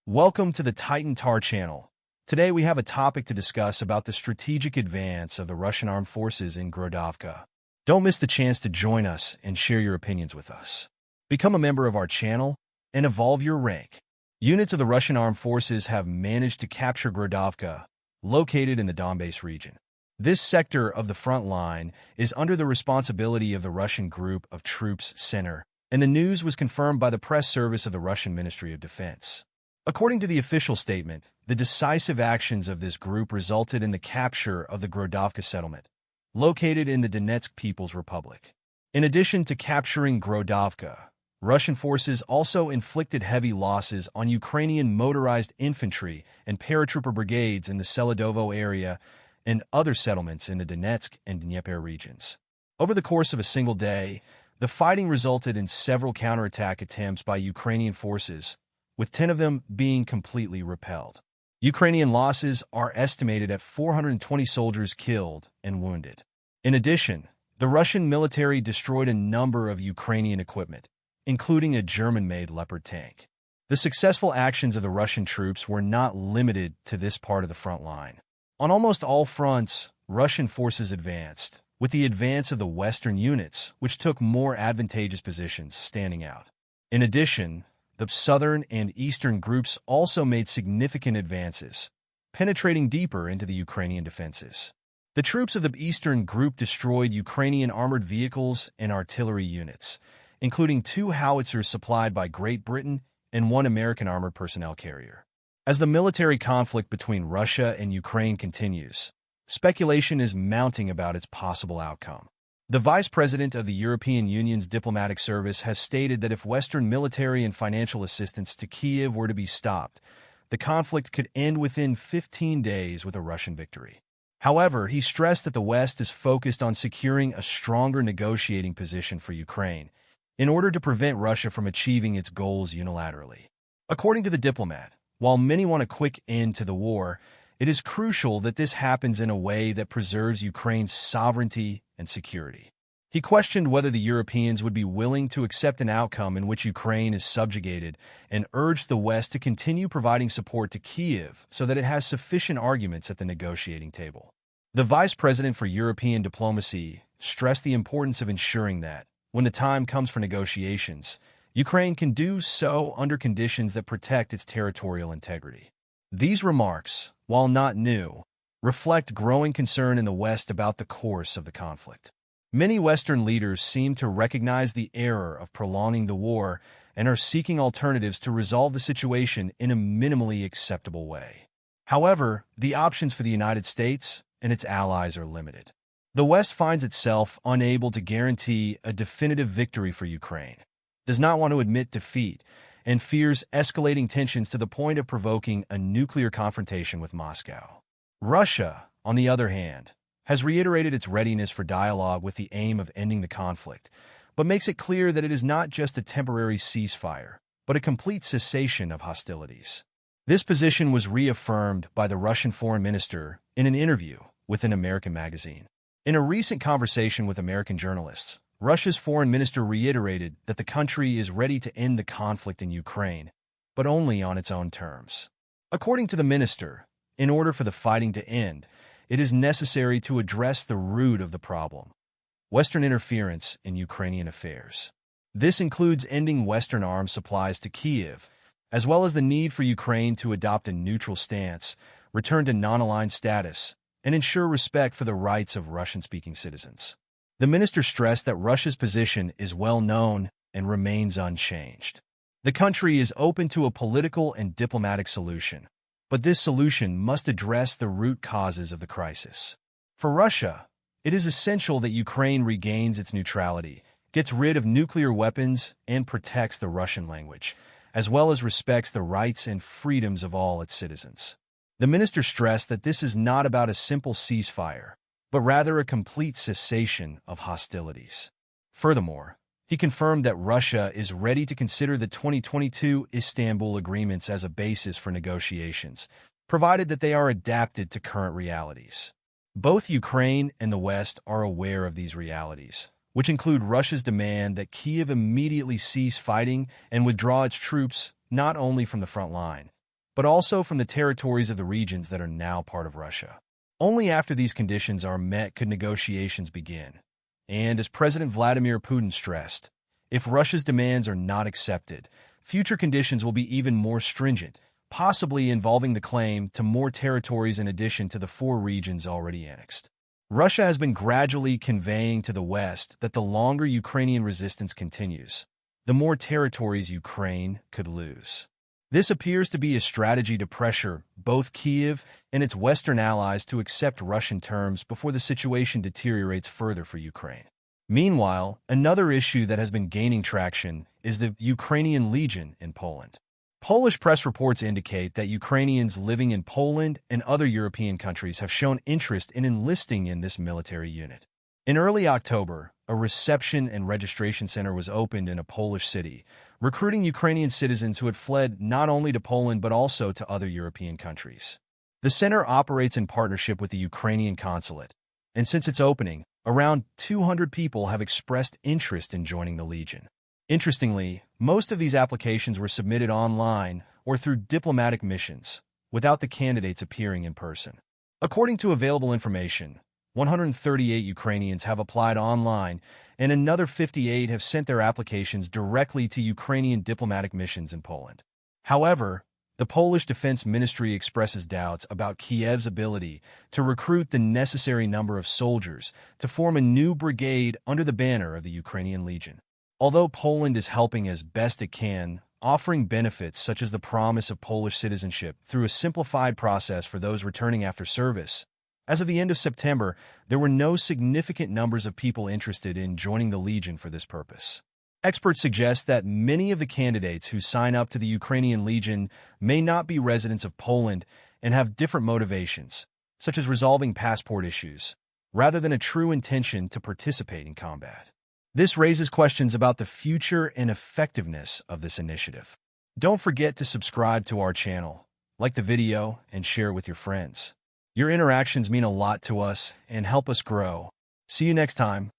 Welcome to the Titan Tar channel. Today we have a topic to discuss about the strategic advance of the Russian armed forces in Grodovka. Don't miss the chance to join us and share your opinions with us. Become a member of our channel and evolve your rank. Units of the Russian armed forces have managed to capture Grodovka, located in the Donbass region. This sector of the front line is under the responsibility of the Russian Group of Troops Center, and the news was confirmed by the press service of the Russian Ministry of Defense. According to the official statement, the decisive actions of this group resulted in the capture of the Grodovka settlement, located in the Donetsk People's Republic. In addition to capturing Grodovka, Russian forces also inflicted heavy losses on Ukrainian motorized infantry and paratrooper brigades in the Seladovo area and other settlements in the Donetsk and Dnieper regions. Over the course of a single day, the fighting resulted in several counterattack attempts by Ukrainian forces, with 10 of them being completely repelled. Ukrainian losses are estimated at 420 soldiers killed and wounded. In addition, the Russian military destroyed a number of Ukrainian equipment, including a German-made Leopard tank. The successful actions of the Russian troops were not limited to this part of the front line. On almost all fronts, Russian forces advanced, with the advance of the Western units, which took more advantageous positions, standing out. In addition, the southern and eastern groups also made significant advances, penetrating deeper into the Ukrainian defenses. The troops of the eastern group destroyed Ukrainian armored vehicles and artillery units, including 2 howitzers supplied by Great Britain and 1 American armored personnel carrier. As the military conflict between Russia and Ukraine continues, speculation is mounting about its possible outcome. The Vice President of the European Union's diplomatic service has stated that if Western military and financial assistance to Kyiv were to be stopped, the conflict could end within 15 days with a Russian victory. However, he stressed that the West is focused on securing a stronger negotiating position for Ukraine in order to prevent Russia from achieving its goals unilaterally. According to the diplomat, while many want a quick end to the war, it is crucial that this happens in a way that preserves Ukraine's sovereignty and security. He questioned whether the Europeans would be willing to accept an outcome in which Ukraine is subjugated and urged the West to continue providing support to Kyiv so that it has sufficient arguments at the negotiating table. The Vice President for European Diplomacy stressed the importance of ensuring that, when the time comes for negotiations, Ukraine can do so under conditions that protect its territorial integrity. These remarks, while not new, reflect growing concern in the West about the course of the conflict. Many Western leaders seem to recognize the error of prolonging the war and are seeking alternatives to resolve the situation in a minimally acceptable way. However, the options for the United States and its allies are limited. The West finds itself unable to guarantee a definitive victory for Ukraine, does not want to admit defeat, and fears escalating tensions to the point of provoking a nuclear confrontation with Moscow. Russia, on the other hand, has reiterated its readiness for dialogue with the aim of ending the conflict, but makes it clear that it is not just a temporary ceasefire, but a complete cessation of hostilities. This position was reaffirmed by the Russian foreign minister in an interview with an American magazine. In a recent conversation with American journalists, Russia's foreign minister reiterated that the country is ready to end the conflict in Ukraine, but only on its own terms. According to the minister, in order for the fighting to end, it is necessary to address the root of the problem: Western interference in Ukrainian affairs. This includes ending Western arms supplies to Kyiv, as well as the need for Ukraine to adopt a neutral stance, return to non-aligned status, and ensure respect for the rights of Russian-speaking citizens. The minister stressed that Russia's position is well known and remains unchanged. The country is open to a political and diplomatic solution, but this solution must address the root causes of the crisis. For Russia, it is essential that Ukraine regains its neutrality, gets rid of nuclear weapons, and protects the Russian language, as well as respects the rights and freedoms of all its citizens. The minister stressed that this is not about a simple ceasefire, but rather a complete cessation of hostilities. Furthermore, he confirmed that Russia is ready to consider the 2022 Istanbul agreements as a basis for negotiations, provided that they are adapted to current realities. Both Ukraine and the West are aware of these realities, which include Russia's demand that Kyiv immediately cease fighting and withdraw its troops not only from the front line, but also from the territories of the regions that are now part of Russia. Only after these conditions are met could negotiations begin. And as President Vladimir Putin stressed, if Russia's demands are not accepted, future conditions will be even more stringent, possibly involving the claim to more territories in addition to the 4 regions already annexed. Russia has been gradually conveying to the West that the longer Ukrainian resistance continues, the more territories Ukraine could lose. This appears to be a strategy to pressure both Kyiv and its Western allies to accept Russian terms before the situation deteriorates further for Ukraine. Meanwhile, another issue that has been gaining traction is the Ukrainian Legion in Poland. Polish press reports indicate that Ukrainians living in Poland and other European countries have shown interest in enlisting in this military unit. In early October, a reception and registration center was opened in a Polish city, recruiting Ukrainian citizens who had fled not only to Poland but also to other European countries. The center operates in partnership with the Ukrainian consulate, and since its opening, around 200 people have expressed interest in joining the Legion. Interestingly, most of these applications were submitted online or through diplomatic missions, without the candidates appearing in person. According to available information, 138 Ukrainians have applied online, and another 58 have sent their applications directly to Ukrainian diplomatic missions in Poland. However, the Polish Defense Ministry expresses doubts about Kyiv's ability to recruit the necessary number of soldiers to form a new brigade under the banner of the Ukrainian Legion. Although Poland is helping as best it can, offering benefits such as the promise of Polish citizenship through a simplified process for those returning after service, as of the end of September, there were no significant numbers of people interested in joining the Legion for this purpose. Experts suggest that many of the candidates who sign up to the Ukrainian Legion may not be residents of Poland and have different motivations, such as resolving passport issues, rather than a true intention to participate in combat. This raises questions about the future and effectiveness of this initiative. Don't forget to subscribe to our channel, like the video, and share it with your friends. Your interactions mean a lot to us and help us grow. See you next time.